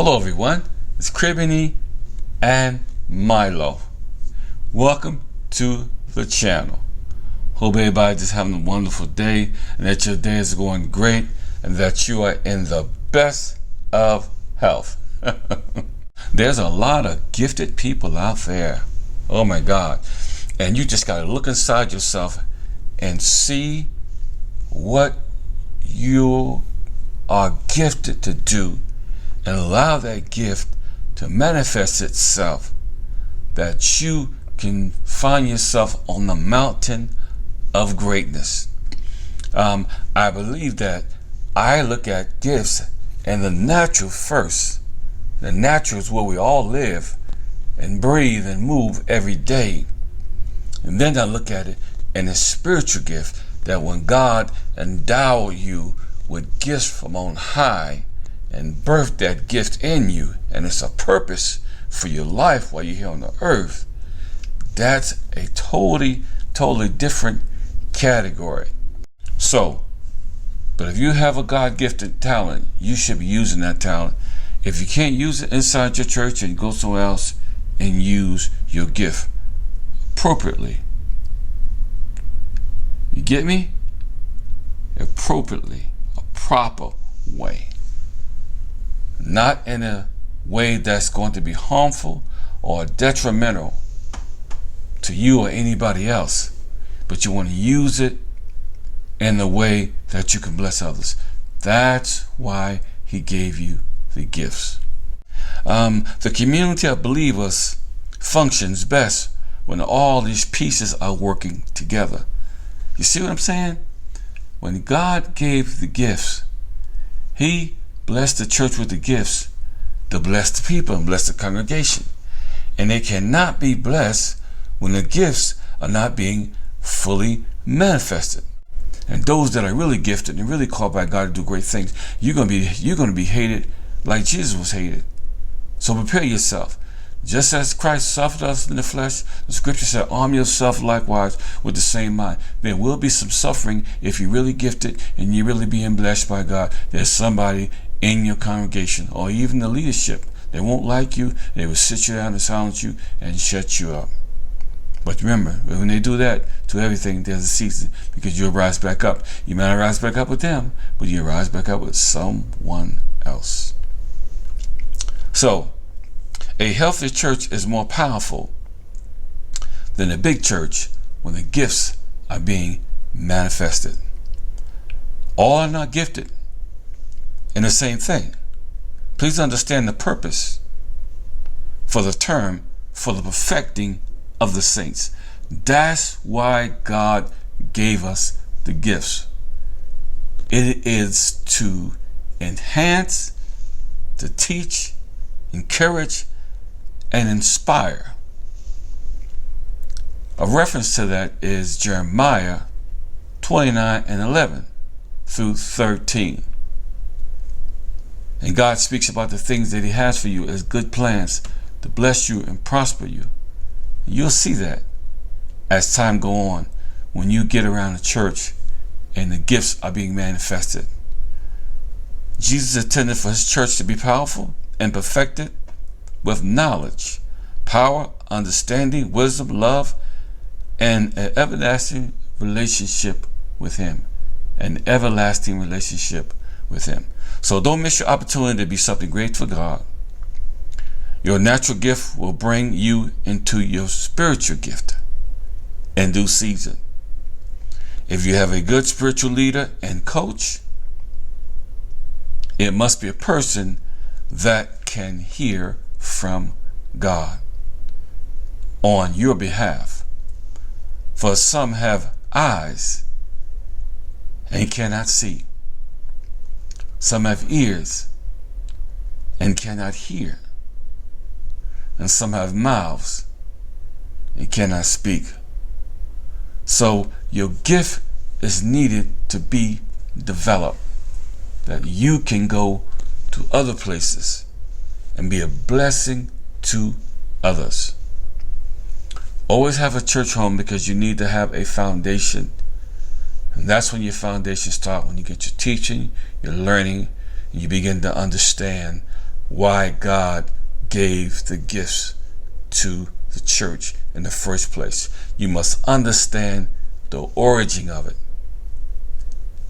Hello everyone, it's Cribini and Milo. Welcome to the channel. Hope everybody just having a wonderful day and that your day is going great and that you are in the best of health. There's a lot of gifted people out there. Oh my God. And you just got to look inside yourself and see what you are gifted to do and allow that gift to manifest itself, that you can find yourself on the mountain of greatness. I believe that I look at gifts and the natural first. The natural is where we all live and breathe and move every day. And then I look at it in a spiritual gift, that when God endowed you with gifts from on high and birthed that gift in you, and it's a purpose for your life while you're here on the earth, that's a totally different category. So, but if you have a God-gifted talent, you should be using that talent. If you can't use it inside your church, and go somewhere else and use your gift appropriately. You get me? Appropriately, a proper way. Not in a way that's going to be harmful or detrimental to you or anybody else, but you want to use it in a way that you can bless others. That's why he gave you the gifts. The community of believers functions best when all these pieces are working together. You see what I'm saying? When God gave the gifts, he blessed the church with the gifts to bless the people and bless the congregation. And they cannot be blessed when the gifts are not being fully manifested. And those that are really gifted and really called by God to do great things, you're going to be hated like Jesus was hated. So prepare yourself. Just as Christ suffered us in the flesh, the scripture said, arm yourself likewise with the same mind. There will be some suffering if you're really gifted and you're really being blessed by God. There's somebody in your congregation or even the leadership. They won't like you. They will sit you down and silence you and shut you up. But remember, when they do that to everything, there's a season, because you'll rise back up. You might not rise back up with them, but you'll rise back up with someone else. So, a healthy church is more powerful than a big church when the gifts are being manifested. All are not gifted in the same thing. Please understand the purpose for the term, for the perfecting of the saints. That's why God gave us the gifts. It is to enhance, to teach, encourage, and inspire. A reference to that is Jeremiah 29:11 through 13. And God speaks about the things that he has for you as good plans to bless you and prosper you. You'll see that as time go on, when you get around the church and the gifts are being manifested. Jesus intended for his church to be powerful and perfected with knowledge, power, understanding, wisdom, love, and an everlasting relationship with him. An everlasting relationship with him. So don't miss your opportunity to be something great for God. Your natural gift will bring you into your spiritual gift in due season. If you have a good spiritual leader and coach, it must be a person that can hear from God on your behalf. For some have eyes and cannot see. Some have ears and cannot hear. And some have mouths and cannot speak. So your gift is needed to be developed, that you can go to other places and be a blessing to others. Always have a church home, because you need to have a foundation. And that's when your foundation starts, when you get your teaching, your learning, and you begin to understand why God gave the gifts to the church in the first place. You must understand the origin of it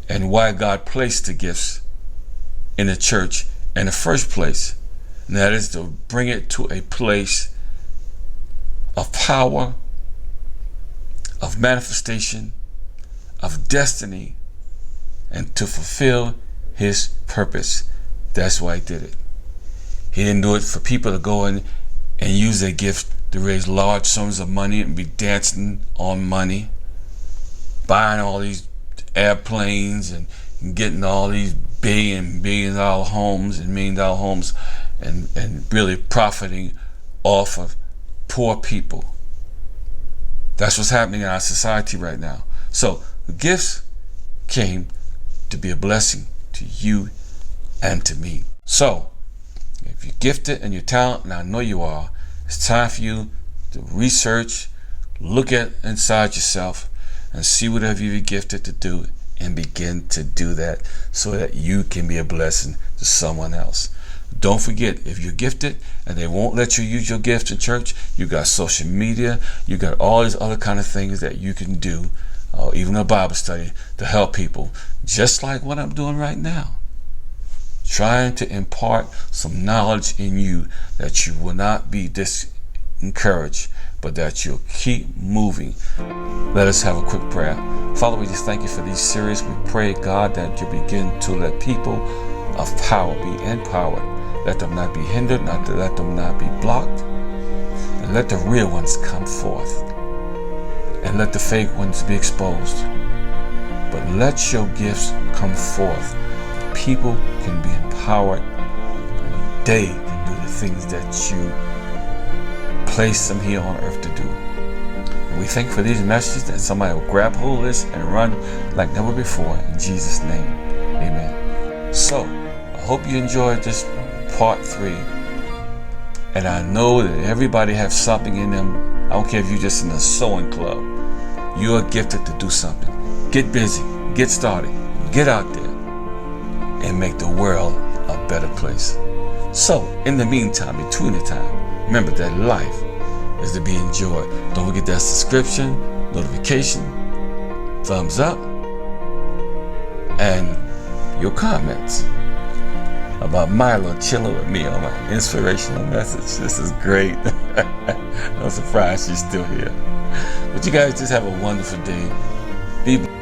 and why God placed the gifts in the church in the first place. And that is to bring it to a place of power, of manifestation, of destiny, and to fulfill his purpose. That's why he did it. He didn't do it for people to go in and use their gift to raise large sums of money and be dancing on money, buying all these airplanes and getting all these billion-dollar homes and million-dollar homes and really profiting off of poor people. That's what's happening in our society right now. So the gifts came to be a blessing to you and to me. So if you're gifted and you're talented, and I know you are, it's time for you to research, look at inside yourself, and see whatever you're gifted to do, and begin to do that so that you can be a blessing to someone else. Don't forget, if you're gifted and they won't let you use your gift in church, you got social media, you got all these other kind of things that you can do, even a Bible study, to help people, just like what I'm doing right now. Trying to impart some knowledge in you that you will not be discouraged, but that you'll keep moving. Let us have a quick prayer. Father, we just thank you for these series. We pray, God, that you begin to let people of power be empowered. Let them not be hindered, let them not be blocked. And let the real ones come forth. And let the fake ones be exposed. But let your gifts come forth. People can be empowered, and they can do the things that you place them here on earth to do. And we thank you for these messages, that somebody will grab hold of this and run like never before. In Jesus' name, amen. So, I hope you enjoyed this part 3. And I know that everybody has something in them. I don't care if you're just in a sewing club. You are gifted to do something. Get busy. Get started. Get out there and make the world a better place. So, in the meantime, between the time, remember that life is to be enjoyed. Don't forget that subscription, notification, thumbs up, and your comments about Milo chilling with me on my inspirational message. This is great. I'm surprised she's still here. But you guys just have a wonderful day. Be blessed.